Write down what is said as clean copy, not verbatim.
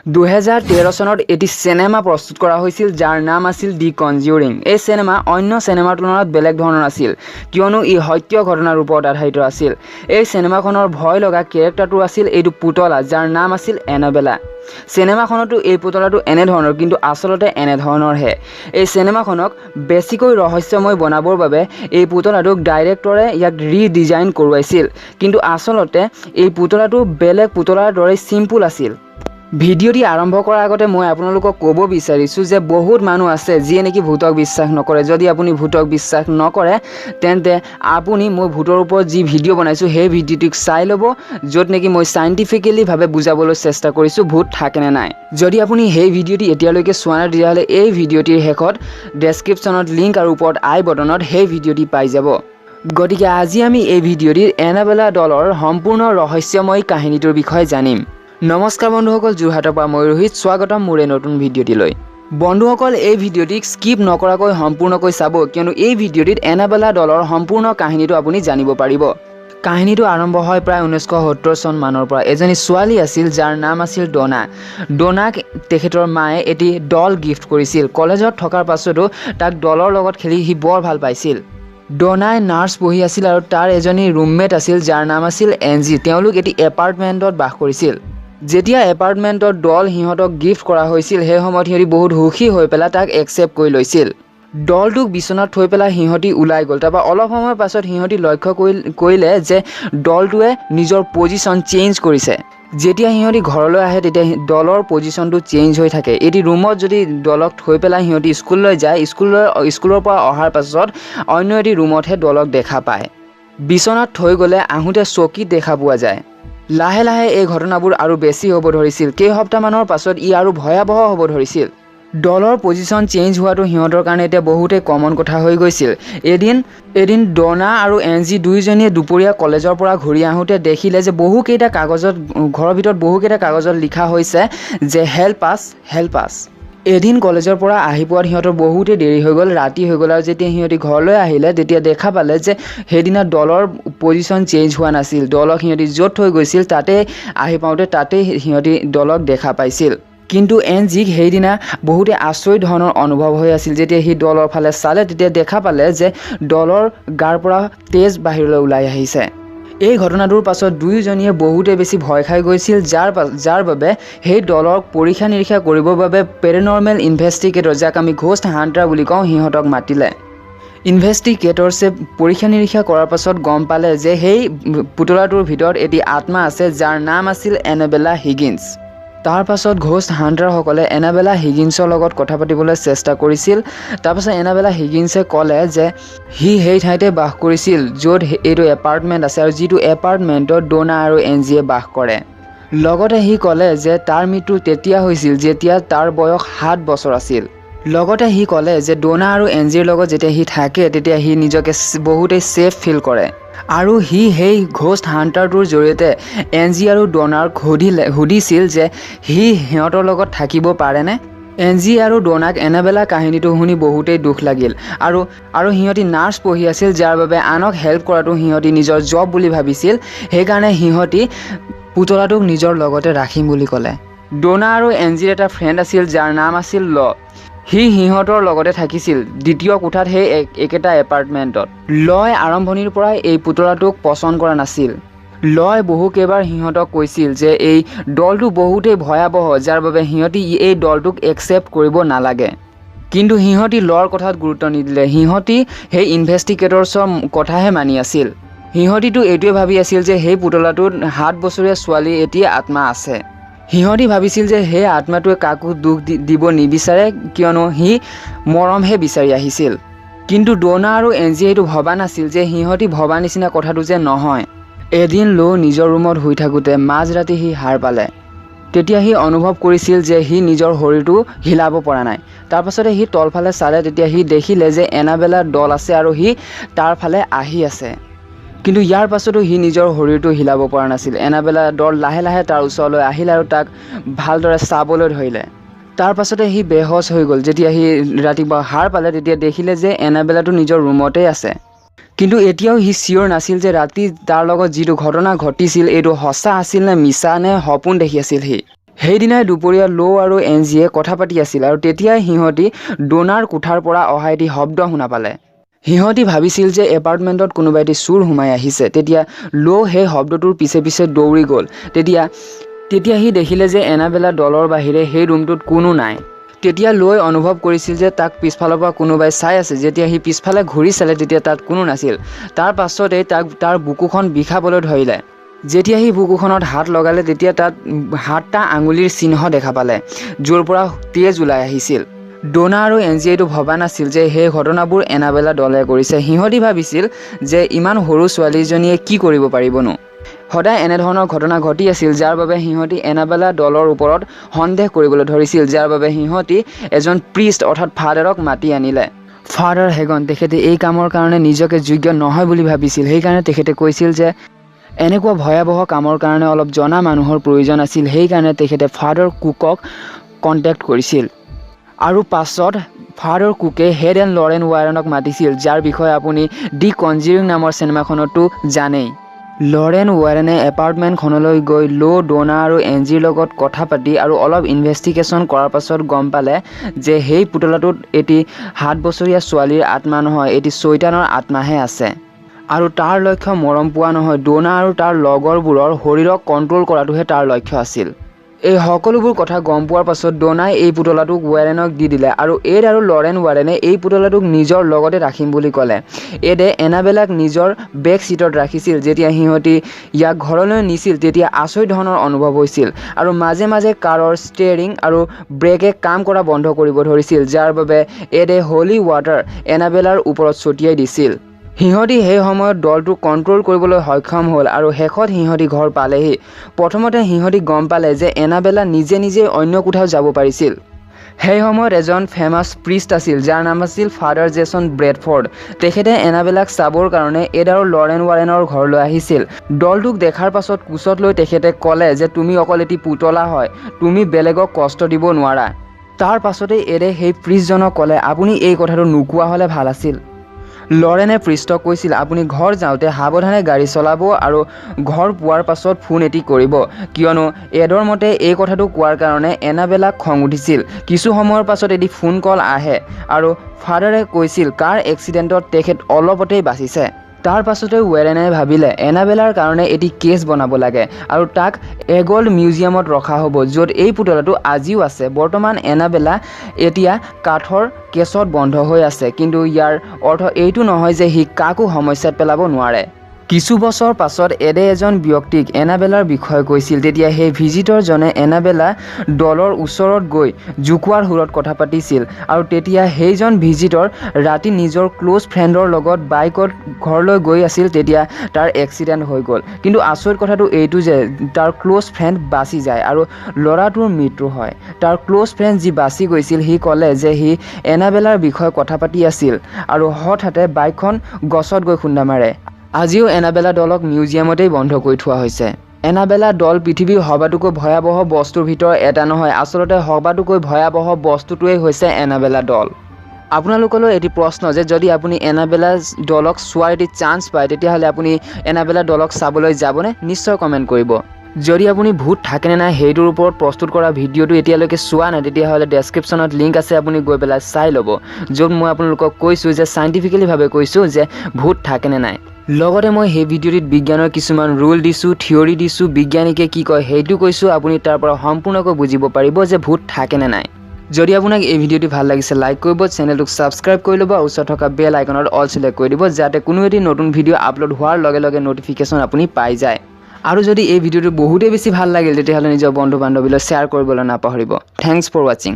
2013 চনত এটি সিনেমা প্ৰস্তুত কৰা হৈছিল যাৰ নাম আছিল দি কনজিউৰিং। এই সিনেমা অন্য সিনেমাৰ তুলনাত বেলেগ ধৰণৰ আছিল কিয়নো ই সত্য ঘটনাৰ ওপৰত আধাৰিত আছিল। এই সিনেমাখনৰ ভয় লগা কেৰেক্টাৰটো আছিল এইটো পুতলা যাৰ নাম আছিল এনাবেলা। সিনেমাখনতো এই পুতলাটো এনেধৰণৰ কিন্তু আচলতে এনেধৰণৰহে। এই সিনেমাখনক বেছিকৈ ৰহস্যময় বনাবৰ বাবে এই পুতলাটোক ডাইৰেক্টৰে ইয়াক ৰিডিজাইন কৰোৱাইছিল, কিন্তু আচলতে এই পুতলাটো বেলেগ পুতলাৰ দৰে চিম্পুল আছিল। ভিডিঅ'টি আৰম্ভ কৰাৰ আগতে মই আপোনালোকক ক'ব বিচাৰিছোঁ যে বহুত মানুহ আছে যিয়ে নেকি ভূতক বিশ্বাস নকৰে। যদি আপুনি ভূতক বিশ্বাস নকৰে তেন্তে আপুনি মই ভূতৰ ওপৰত যি ভিডিঅ' বনাইছোঁ সেই ভিডিঅ'টিক চাই ল'ব, য'ত নেকি মই চাইণ্টিফিকেলিভাৱে বুজাবলৈ চেষ্টা কৰিছোঁ ভূত থাকেনে নাই। যদি আপুনি সেই ভিডিঅ'টি এতিয়ালৈকে চোৱা নাই তেতিয়াহ'লে এই ভিডিঅ'টিৰ শেষত ডেছক্ৰিপশ্যনত লিংক আৰু ওপৰত আই বটনত সেই ভিডিঅ'টি পাই যাব। গতিকে আজি আমি এই ভিডিঅ'টিৰ এনাবেলা দলৰ সম্পূৰ্ণ ৰহস্যময় কাহিনীটোৰ বিষয়ে জানিম। নমস্কাৰ বন্ধুসকল, যোৰহাটৰ পৰা মই ৰোহিত, স্বাগতম মোৰ এই নতুন ভিডিঅ'টিলৈ। বন্ধুসকল, এই ভিডিঅ'টিক স্কিপ নকৰাকৈ সম্পূৰ্ণকৈ চাব কিয়নো এই ভিডিঅ'টিত এনাবেলা দলৰ সম্পূৰ্ণ কাহিনীটো আপুনি জানিব পাৰিব। কাহিনীটো আৰম্ভ হয় প্ৰায় 1970 চন মানৰ পৰা। এজনী ছোৱালী আছিল যাৰ নাম আছিল ডনা। ডনাক তেখেতৰ মায়ে এটি ডল গিফ্ট কৰিছিল। কলেজত থকাৰ পাছতো তাক ডলৰ লগত খেলি সি বৰ ভাল পাইছিল। ডনাই নাৰ্ছ পঢ়ি আছিল আৰু তাৰ এজনী ৰুমমেট আছিল যাৰ নাম আছিল এনজি। তেওঁলোক এটি এপাৰ্টমেণ্টত বাস কৰিছিল। যেতিয়া এপাৰ্টমেণ্টত ডল সিহঁতক গিফ্ট কৰা হৈছিল সেই সময়ত সিহঁতি বহুত সুখী হৈ পেলাই তাক একচেপ্ট কৰি লৈছিল। ডলটোক বিচনাত থৈ পেলাই সিহঁতি ওলাই গ'ল। তাৰপৰা অলপ সময়ৰ পাছত সিহঁতি লক্ষ্য কৰিলে যে ডলটোৱে নিজৰ পজিশ্যন চেঞ্জ কৰিছে। যেতিয়া সিহঁতি ঘৰলৈ আহে তেতিয়া ডলৰ পজিশ্যনটো চেঞ্জ হৈ থাকে। এটি ৰুমত যদি ডলক থৈ পেলাই সিহঁতি স্কুললৈ যায়, স্কুলৰ পৰা অহাৰ পাছত অন্য এটি ৰুমতহে ডলক দেখা পায়। বিচনাত থৈ গ'লে আহোঁতে চকীত দেখা পোৱা যায়। লাহে লাহে এই ঘটনাবোৰ আৰু বেছি হ'ব ধৰিছিল। কেইসপ্তাহমানৰ পাছত ই আৰু ভয়াৱহ হ'ব ধৰিছিল। ডলৰ পজিশ্যন চেঞ্জ হোৱাটো সিহঁতৰ কাৰণে এতিয়া বহুতেই কমন কথা হৈ গৈছিল। এদিন ডনা আৰু এনজি দুয়োজনীয়ে দুপৰীয়া কলেজৰ পৰা ঘূৰি আহোঁতে দেখিলে যে ঘৰৰ ভিতৰত বহুকেইটা কাগজত লিখা হৈছে যে হেল্প আছ। এদিন কলেজৰ পৰা আহি পোৱাত সিহঁতৰ বহুতেই দেৰি হৈ গ'ল, ৰাতি হৈ গ'ল আৰু যেতিয়া সিহঁতি ঘৰলৈ আহিলে তেতিয়া দেখা পালে যে সেইদিনা ডলৰ পজিশ্যন চেঞ্জ হোৱা নাছিল। ডলক সিহঁতি য'ত থৈ গৈছিল তাতে আহি পাওঁতে তাতেই সিহঁতি ডলক দেখা পাইছিল। কিন্তু এনজিক সেইদিনা বহুতে আচৰিত ধৰণৰ অনুভৱ হৈ আছিল। যেতিয়া সি ডলৰ ফালে চালে তেতিয়া দেখা পালে যে ডলৰ গাৰ পৰা তেজ বাহিৰলৈ ওলাই আহিছে। এই ঘটনাটোৰ পাছত দুয়োজনীয়ে বহুতে বেছি ভয় খাই গৈছিল, যাৰ বাবে সেই ডলক পৰীক্ষা নিৰীক্ষা কৰিবৰ বাবে পেৰানৰ্মেল ইনভেষ্টিগেটৰ, যাক আমি ঘোষ্ট হাণ্টাৰ বুলি কওঁ, সিহঁতক মাতিলে। ইনভেষ্টিগেটৰ্ছে পৰীক্ষা নিৰীক্ষা কৰাৰ পাছত গম পালে যে সেই পুতলাটোৰ ভিতৰত এটি আত্মা আছে যাৰ নাম আছিল এনাবেলা হিগিন্স। তাৰ পাছত ঘোষ্ট হাণ্টাৰসকলে এনাবেলা হিগিন্সৰ লগত কথা পাতিবলৈ চেষ্টা কৰিছিল। তাৰপাছত এনাবেলা হিগিন্সে ক'লে যে সি সেই ঠাইতে বাস কৰিছিল য'ত এইটো এপাৰ্টমেণ্ট আছে আৰু যিটো এপাৰ্টমেণ্টত ডনা আৰু এনজিয়ে বাস কৰে। লগতে সি ক'লে যে তাৰ মৃত্যু তেতিয়া হৈছিল যেতিয়া তাৰ বয়স 7 বছৰ আছিল। লগতে সি ক'লে যে ডনা আৰু এনজিৰ লগত যেতিয়া সি থাকে তেতিয়া সি নিজকে বহুতেই ছেফ ফিল কৰে আৰু সি সেই ঘোষ্ট হাণ্টাৰটোৰ জৰিয়তে এনজি আৰু ডনাক সুধিছিল যে সি সিহঁতৰ লগত থাকিব পাৰেনে। এনজি আৰু ডনাক এনাবেলা কাহিনীটো শুনি বহুতেই দুখ লাগিল আৰু সিহঁতি নাৰ্ছ পঢ়ি আছিল, যাৰ বাবে আনক হেল্প কৰাটো সিহঁতি নিজৰ জব বুলি ভাবিছিল। সেইকাৰণে সিহঁতি পুতলাটোক নিজৰ লগতে ৰাখিম বুলি ক'লে। ডনা আৰু এনজিৰ এটা ফ্ৰেণ্ড আছিল যাৰ নাম আছিল ল। সি সিহঁতৰ লগতে থাকিছিল দ্বিতীয় কোঠাত সেই একেটা এপাৰ্টমেণ্টত। লয় আৰম্ভণিৰ পৰাই এই পুতলাটোক পচন্দ কৰা নাছিল। লয় বহুকেইবাৰ সিহঁতক কৈছিল যে এই দলটো বহুতেই ভয়াৱহ, যাৰ বাবে সিহঁতি এই দলটোক একচেপ্ট কৰিব নালাগে। কিন্তু সিহঁতি লৰ কথাত গুৰুত্ব নিদিলে। সিহঁতি সেই ইনভেষ্টিগেটৰ্ছৰ কথাহে মানি আছিল। সিহঁতিতো এইটোৱে ভাবি আছিল যে সেই পুতলাটোত 7 বছৰীয়া ছোৱালী এটি আত্মা আছে। সিহঁতি ভাবিছিল যে সেই আত্মাটোৱে কাকো দুখ দিব নিবিচাৰে কিয়নো সি মৰমহে বিচাৰি আহিছিল। কিন্তু ডনা আৰু এনজিয়ে এইটো ভবা নাছিল যে সিহঁতি ভবা নিচিনা কথাটো যে নহয়। এদিন লো নিজৰ ৰুমত শুই থাকোঁতে মাজৰাতি সি সাৰ পালে। তেতিয়া সি অনুভৱ কৰিছিল যে সি নিজৰ শৰীৰটো হিলাব পৰা নাই। তাৰপাছতে সি তলফালে চালে, তেতিয়া সি দেখিলে যে এনাবেলা ডল আছে আৰু সি তাৰ ফালে আহি আছে। কিন্তু ইয়াৰ পাছতো সি নিজৰ শৰীৰটো হিলাব পৰা নাছিল। এনাবেলা ডল লাহে লাহে তাৰ ওচৰলৈ আহিল আৰু তাক ভালদৰে চাবলৈ ধৰিলে। তাৰ পাছতে সি বেহচ হৈ গ'ল। যেতিয়া সি ৰাতিপুৱা সাৰ পালে তেতিয়া দেখিলে যে এনাবেলাটো নিজৰ ৰুমতেই আছে। কিন্তু এতিয়াও সি চিয়ৰ নাছিল যে ৰাতি তাৰ লগত যিটো ঘটনা ঘটিছিল এইটো সঁচা আছিল নে মিছা নে সপোন দেখি আছিল সি। সেইদিনাই দুপৰীয়া লো আৰু এনজিয়ে কথা পাতি আছিল আৰু তেতিয়াই সিহঁতি ডোনাৰ কোঠাৰ পৰা অহা এটি শব্দ শুনা পালে। সিহঁতি ভাবিছিল যে এপাৰ্টমেণ্টত কোনোবা এটি চোৰ সোমাই আহিছে। তেতিয়া লো সেই শব্দটোৰ পিছে পিছে দৌৰি গ'ল। তেতিয়া সি দেখিলে যে এনাবেলা ডলৰ বাহিৰে সেই ৰুমটোত কোনো নাই। তেতিয়া লৈ অনুভৱ কৰিছিল যে তাক পিছফালৰ পৰা কোনোবাই চাই আছে। যেতিয়া সি পিছফালে ঘূৰি চালে তেতিয়া তাত কোনো নাছিল। তাৰ পাছতেই তাৰ বুকুখন বিষাবলৈ ধৰিলে। যেতিয়া সি বুকুখনত হাত লগালে তেতিয়া তাত 7টা আঙুলিৰ চিহ্ন দেখা পালে, য'ৰ পৰা তেজ ওলাই আহিছিল। ডোনা আৰু এনজিয়েটো ভবা নাছিল যে সেই ঘটনাবোৰ এনাবেলা ডলে কৰিছে। সিহঁতি ভাবিছিল যে ইমান সৰু ছোৱালীজনীয়ে কি কৰিব পাৰিবনো। সদায় এনেধৰণৰ ঘটনা ঘটি আছিল, যাৰ বাবে সিহঁতি এনাবেলা ডলৰ ওপৰত সন্দেহ কৰিবলৈ ধৰিছিল, যাৰ বাবে সিহঁতি এজন প্ৰিষ্ট অৰ্থাৎ ফাদাৰক মাতি আনিলে। ফাদাৰ হেগন তেখেতে এই কামৰ কাৰণে নিজকে যোগ্য নহয় বুলি ভাবিছিল। সেইকাৰণে তেখেতে কৈছিল যে এনেকুৱা ভয়াৱহ কামৰ কাৰণে অলপ জনা মানুহৰ প্ৰয়োজন আছিল। সেইকাৰণে তেখেতে ফাদাৰ কুকক কণ্টেক্ট কৰিছিল। আৰু পাছত ফাদাৰ কুকে হেড এণ্ড লৰেন ৱাৰেনক মাতিছিল, যাৰ বিষয়ে আপুনি দি কনজিউৰিং নামৰ চিনেমাখনতো জানেই। লৰেন ৱাৰেনে এপাৰ্টমেণ্টখনলৈ গৈ লো, ডোনা আৰু এনজিৰ লগত কথা পাতি আৰু অলপ ইনভেষ্টিগেশ্যন কৰাৰ পাছত গম পালে যে সেই পুতলাটোত এটি 7 বছৰীয়া ছোৱালীৰ আত্মা নহয়, এটি চৈতানৰ আত্মাহে আছে। আৰু তাৰ লক্ষ্য মৰম পোৱা নহয়, ডোনা আৰু তাৰ লগৰবোৰৰ শৰীৰক কণ্ট্ৰল কৰাটোহে তাৰ লক্ষ্য আছিল। এই সকলোবোৰ কথা গম পোৱাৰ পাছত ডোনাই এই পুতলাটোক ৱাৰেনক দি দিলে আৰু এড আৰু লৰেন ৱাৰেনে এই পুতলাটোক নিজৰ লগতে ৰাখিম বুলি ক'লে। এডে এনাবেলাক নিজৰ বেক চিটত ৰাখিছিল। যেতিয়া সিহঁতি ইয়াক ঘৰলৈ নিছিল তেতিয়া আচৰিত ধৰণৰ অনুভৱ হৈছিল আৰু মাজে মাজে কাৰৰ ষ্টেয়াৰিং আৰু ব্ৰেকে কাম কৰা বন্ধ কৰিব ধৰিছিল, যাৰ বাবে এডে হলি ৱাটাৰ এনাবেলাৰ ওপৰত ছটিয়াই দিছিল। সিহঁতি সেই সময়ত দলটো কণ্ট্ৰল কৰিবলৈ সক্ষম হ'ল আৰু শেষত সিহঁতি ঘৰ পালেহি। প্ৰথমতে সিহঁতি গম পালে যে এনাবেলা নিজে অন্য কোঠাও যাব পাৰিছিল। সেই সময়ত এজন ফেমাছ প্ৰিষ্ট আছিল, যাৰ নাম আছিল ফাদাৰ জেছন ব্ৰেডফৰ্ড। তেখেতে এনাবেলাক চাবৰ কাৰণে এড আৰু লৰেন ৱাৰেনৰ ঘৰলৈ আহিছিল। দলটোক দেখাৰ পাছত কোচত লৈ তেখেতে ক'লে যে তুমি অকল এটি পুতলা হয়, তুমি বেলেগক কষ্ট দিব নোৱাৰা। তাৰ পাছতেই এডে সেই প্ৰিষ্টজনক ক'লে আপুনি এই কথাটো নোকোৱা হ'লে ভাল আছিল। লৰেনে প্ৰিষ্টক কৈছিল আপুনি ঘৰ যাওঁতে সাৱধানে গাড়ী চলাব আৰু ঘৰ পোৱাৰ পাছত ফোন এটি কৰিব, কিয়নো এডৰ মতে এই কথাটো কোৱাৰ কাৰণে এনাবেলাক খং উঠিছিল। কিছু সময়ৰ পাছত এটি ফোন কল আহে আৰু ফাদাৰে কৈছিল কাৰ এক্সিডেণ্টত তেখেত অলপতেই বাচিছে। তাৰ পাছতে ৱাৰেনে ভাবিলে এনাবেলাৰ কাৰণে এটি কেছ বনাব লাগে আৰু তাক এগল্ড মিউজিয়ামত ৰখা হ'ব, য'ত এই পুতলাটো আজিও আছে। বৰ্তমান এনাবেলা এতিয়া কাঠৰ কেছত বন্ধ হৈ আছে, কিন্তু ইয়াৰ অৰ্থ এইটো নহয় যে সি কাকো সমস্যাত পেলাব নোৱাৰে। কিছু বছৰ পাছত এডে এজন ব্যক্তিক এনাবেলাৰ বিষয়ে কৈছিল। তেতিয়া সেই ভিজিটৰজনে এনাবেলা ডলৰ ওচৰত গৈ জোকোৱাৰ সুৰত কথা পাতিছিল আৰু তেতিয়া সেইজন ভিজিটৰ ৰাতি নিজৰ ক্ল'জ ফ্ৰেণ্ডৰ লগত বাইকত ঘৰলৈ গৈ আছিল। তেতিয়া তাৰ এক্সিডেণ্ট হৈ গ'ল। কিন্তু আচৰিত কথাটো এইটো যে তাৰ ক্ল'জ ফ্ৰেণ্ড বাচি যায় আৰু ল'ৰাটোৰ মৃত্যু হয়। তাৰ ক্ল'জ ফ্ৰেণ্ড যি বাচি গৈছিল সি ক'লে যে সি এনাবেলাৰ বিষয়ে কথা পাতি আছিল আৰু হঠাতে বাইকখন গছত গৈ খুন্দা মাৰে। আজিও এনাবেলা ডলক মিউজিয়ামতেই বন্ধ কৰি থোৱা হৈছে। এনাবেলা ডল পৃথিৱীৰ সবাতোকৈ ভয়াৱহ বস্তুৰ ভিতৰত এটা নহয়, আচলতে সবাতোকৈ ভয়াৱহ বস্তুটোৱেই হৈছে এনাবেলা ডল। আপোনালোকলৈ এটি প্ৰশ্ন যে যদি আপুনি এনাবেলা ডলক চোৱাৰ এটি চান্স পায় তেতিয়াহ'লে আপুনি এনাবেলা ডলক চাবলৈ যাবনে? নিশ্চয় কমেণ্ট কৰিব। যদি আপুনি ভূত থাকেনে নাই সেইটোৰ ওপৰত প্ৰস্তুত কৰা ভিডিঅ'টো এতিয়ালৈকে চোৱা নাই তেতিয়াহ'লে ডেছক্ৰিপশ্যনত লিংক আছে, আপুনি গৈ পেলাই চাই ল'ব, য'ত মই আপোনালোকক কৈছোঁ যে চাইণ্টিফিকেলিভাৱে কৈছোঁ যে ভূত থাকেনে নাই। লগতে মই সেই ভিডিঅ'টিত বিজ্ঞানৰ কিছুমান ৰুল দিছোঁ, থিয়ৰী দিছোঁ, বিজ্ঞানিকে কি কয় সেইটো কৈছোঁ। আপুনি তাৰ পৰা সম্পূৰ্ণকৈ বুজিব পাৰিব যে ভূত থাকেনে নাই। যদি আপোনাক এই ভিডিঅ'টি ভাল লাগিছে লাইক কৰিব, চেনেলটোক ছাবস্ক্ৰাইব কৰি ল'ব, ওচৰত থকা বেল আইকনত অল ছিলেক্ট কৰি দিব, যাতে কোনো এটি নতুন ভিডিঅ' আপলোড হোৱাৰ লগে লগে ন'টিফিকেশ্যন আপুনি পাই যায়। আৰু যদি এই ভিডিঅ'টো বহুতেই বেছি ভাল লাগিল তেতিয়াহ'লে নিজৰ বন্ধু বান্ধৱীলৈ শ্বেয়াৰ কৰিবলৈ নাপাহৰিব। থেংকছ ফৰ ৱাচিং।